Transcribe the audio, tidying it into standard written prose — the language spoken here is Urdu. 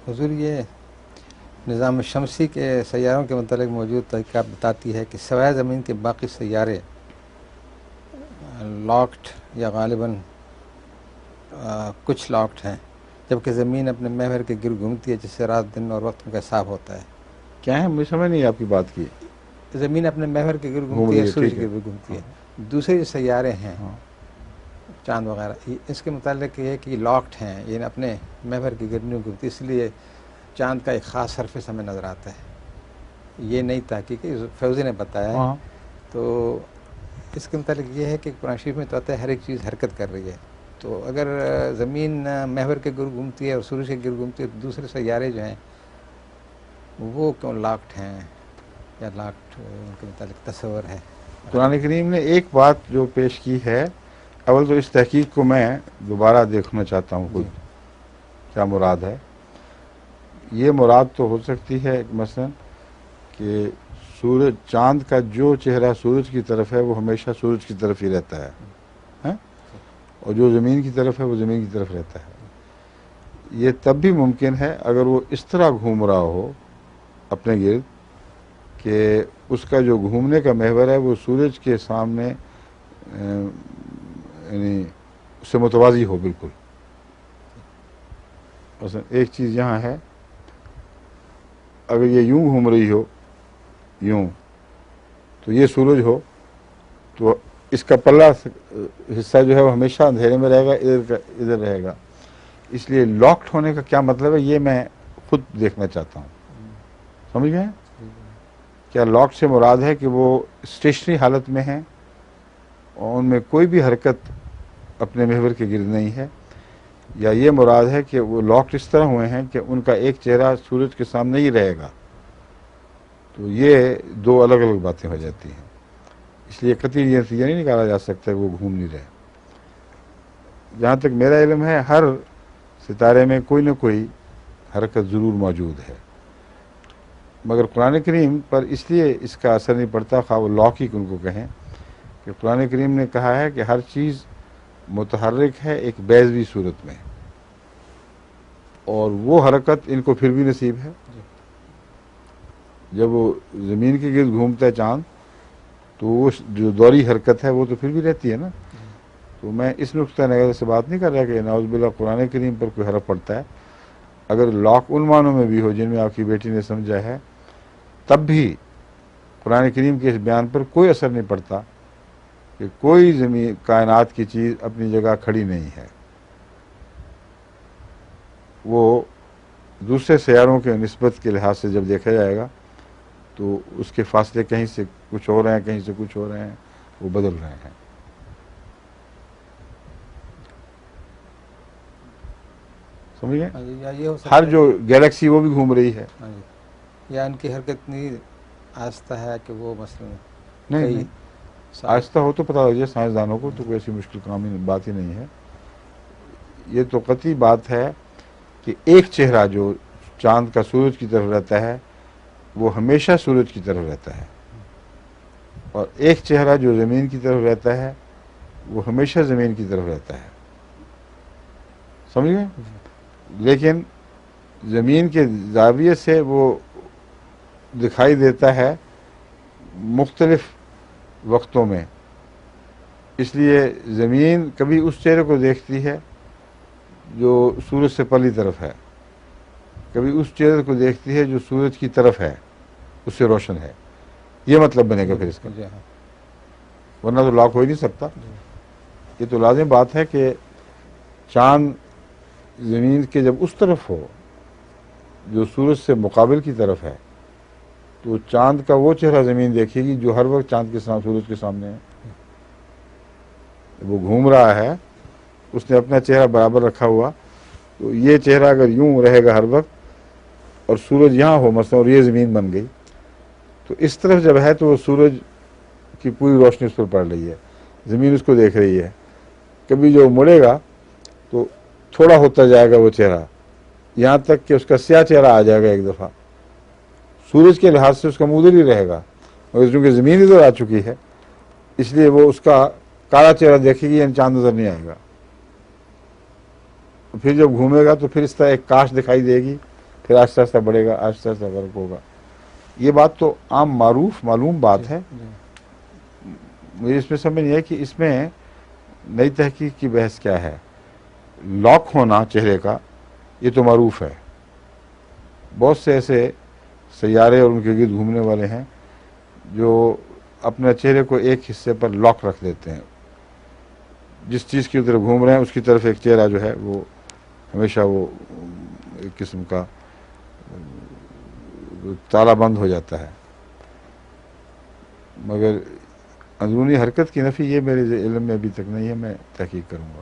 حضور یہ نظام شمسی کے سیاروں کے متعلق موجود تحقیقات بتاتی ہے کہ سوائے زمین کے باقی سیارے لاکڈ یا غالباً کچھ لاکڈ ہیں، جبکہ زمین اپنے محور کے گرد گھومتی ہے، جس سے رات دن اور وقت کا حساب ہوتا ہے۔ کیا ہے؟ مجھے سمجھ نہیں آپ کی بات کی۔ زمین اپنے محور کے گرد گھومتی ہے، سورج کے گرد گھومتی ہے۔ دوسرے جو سیارے ہیں چاند وغیرہ، اس کے متعلق یہ ہے کہ یہ لاکڈ ہیں، یہ اپنے محور کے گرد نہیں گھومتی، اس لیے چاند کا ایک خاص سرفیس ہمیں نظر آتا ہے۔ یہ نئی تحقیق ہے، فیوزی نے بتایا ہے۔ تو اس کے متعلق یہ ہے کہ قرآن شریف میں تو آتا ہے ہر ایک چیز حرکت کر رہی ہے، تو اگر زمین محور کے گرد گھومتی ہے اور سورج کے گرد گھومتی ہے تو دوسرے سیارے جو ہیں وہ کیوں لاکڈ ہیں یا لاکڈ ان کے متعلق تصور ہے؟ قرآن کریم نے ایک بات جو پیش کی ہے، اول تو اس تحقیق کو میں دوبارہ دیکھنا چاہتا ہوں خود کیا مراد ہے۔ یہ مراد تو ہو سکتی ہے مثلا کہ سورج چاند کا جو چہرہ سورج کی طرف ہے وہ ہمیشہ سورج کی طرف ہی رہتا ہے، اور جو زمین کی طرف ہے وہ زمین کی طرف رہتا ہے۔ یہ تب بھی ممکن ہے اگر وہ اس طرح گھوم رہا ہو اپنے گرد کہ اس کا جو گھومنے کا محور ہے وہ سورج کے سامنے یعنی اس سے متوازی ہو بالکل۔ مثلا ایک چیز یہاں ہے، اگر یہ یوں گھوم رہی ہو یوں تو یہ سورج ہو تو اس کا پلہ حصہ جو ہے وہ ہمیشہ اندھیرے میں رہے گا، ادھر رہے گا۔ اس لیے لاکڈ ہونے کا کیا مطلب ہے یہ میں خود دیکھنا چاہتا ہوں۔ سمجھ گئے؟ کیا لاکڈ سے مراد ہے کہ وہ اسٹیشنری حالت میں ہیں اور ان میں کوئی بھی حرکت اپنے محور کے گرد نہیں ہے، یا یہ مراد ہے کہ وہ لاکڈ اس طرح ہوئے ہیں کہ ان کا ایک چہرہ سورج کے سامنے ہی رہے گا؟ تو یہ دو الگ الگ باتیں ہو جاتی ہیں، اس لیے قطعی یہ نتیجہ نہیں نکالا جا سکتا کہ وہ گھوم نہیں رہے۔ جہاں تک میرا علم ہے ہر ستارے میں کوئی نہ کوئی حرکت ضرور موجود ہے، مگر قرآن کریم پر اس لیے اس کا اثر نہیں پڑتا، خواہ وہ لاک ہی ان کو کہیں، کہ قرآن کریم نے کہا ہے کہ ہر چیز متحرک ہے ایک بیضوی صورت میں، اور وہ حرکت ان کو پھر بھی نصیب ہے۔ جب وہ زمین کے گرد گھومتا ہے چاند تو وہ جو دوری حرکت ہے وہ تو پھر بھی رہتی ہے نا۔ تو میں اس نقطہ نظر سے بات نہیں کر رہا کہ نعوذ باللہ قرآن کریم پر کوئی حرف پڑتا ہے، اگر لاک ان معنوں میں بھی ہو جن میں آپ کی بیٹی نے سمجھا ہے، تب بھی قرآن کریم کے اس بیان پر کوئی اثر نہیں پڑتا کہ کوئی زمین کائنات کی چیز اپنی جگہ کھڑی نہیں ہے۔ وہ دوسرے سیاروں کے نسبت کے لحاظ سے جب دیکھا جائے گا تو اس کے فاصلے کہیں سے کچھ ہو رہے ہیں، کہیں سے کچھ ہو رہے ہیں، وہ بدل رہے ہیں۔ سمجھ گئے؟ ہر جو گیلیکسی وہ بھی گھوم رہی ہے، یا ان کی حرکت اتنی آہستہ ہے کہ وہ مثلا نہیں آہستہ ہو تو پتہ لگ جائے سائنسدانوں کو، تو کوئی ایسی مشکل کام بات ہی نہیں ہے۔ یہ تو قطعی بات ہے کہ ایک چہرہ جو چاند کا سورج کی طرف رہتا ہے وہ ہمیشہ سورج کی طرف رہتا ہے، اور ایک چہرہ جو زمین کی طرف رہتا ہے وہ ہمیشہ زمین کی طرف رہتا ہے۔ سمجھ گئے؟ لیکن زمین کے زاویے سے وہ دکھائی دیتا ہے مختلف وقتوں میں، اس لیے زمین کبھی اس چہرے کو دیکھتی ہے جو سورج سے پرلی طرف ہے، کبھی اس چہرے کو دیکھتی ہے جو سورج کی طرف ہے، اس سے روشن ہے۔ یہ مطلب بنے گا پھر اس کا، ورنہ تو لاک ہو ہی نہیں سکتا۔ یہ تو لازم بات ہے کہ چاند زمین کے جب اس طرف ہو جو سورج سے مقابل کی طرف ہے تو چاند کا وہ چہرہ زمین دیکھے گی جو ہر وقت چاند کے سامنے، سورج کے سامنے ہے۔ وہ گھوم رہا ہے، اس نے اپنا چہرہ برابر رکھا ہوا، تو یہ چہرہ اگر یوں رہے گا ہر وقت اور سورج یہاں ہو مثلا اور یہ زمین بن گئی تو اس طرف جب ہے تو وہ سورج کی پوری روشنی اس پر پڑ رہی ہے، زمین اس کو دیکھ رہی ہے۔ کبھی جو مڑے گا تو تھوڑا ہوتا جائے گا وہ چہرہ، یہاں تک کہ اس کا سیاہ چہرہ آ جائے گا ایک دفعہ۔ سورج کے لحاظ سے اس کا منہ ادھر ہی رہے گا، مگر چونکہ زمین ادھر آ چکی ہے اس لیے وہ اس کا کالا چہرہ دیکھے گی، یعنی چاند نظر نہیں آئے گا۔ پھر جب گھومے گا تو پھر اس طرح ایک کاش دکھائی دے گی، پھر آہستہ آہستہ بڑھے گا، آہستہ آہستہ فرق ہوگا. یہ بات تو عام معروف معلوم بات ہے. مجھے اس میں سمجھ نہیں ہے کہ اس میں نئی تحقیق کی بحث کیا ہے. لاک ہونا چہرے کا یہ تو معروف ہے. بہت سے ایسے سیارے اور ان کے گرد گھومنے والے ہیں جو اپنے چہرے کو ایک حصے پر لاک رکھ دیتے ہیں. جس چیز کی طرف گھوم رہے ہیں اس کی طرف ایک چہرہ جو ہے وہ ہمیشہ وہ ایک قسم کا تالا بند ہو جاتا ہے. مگر اندرونی حرکت کی نفی یہ میرے علم میں ابھی تک نہیں ہے، میں تحقیق کروں گا.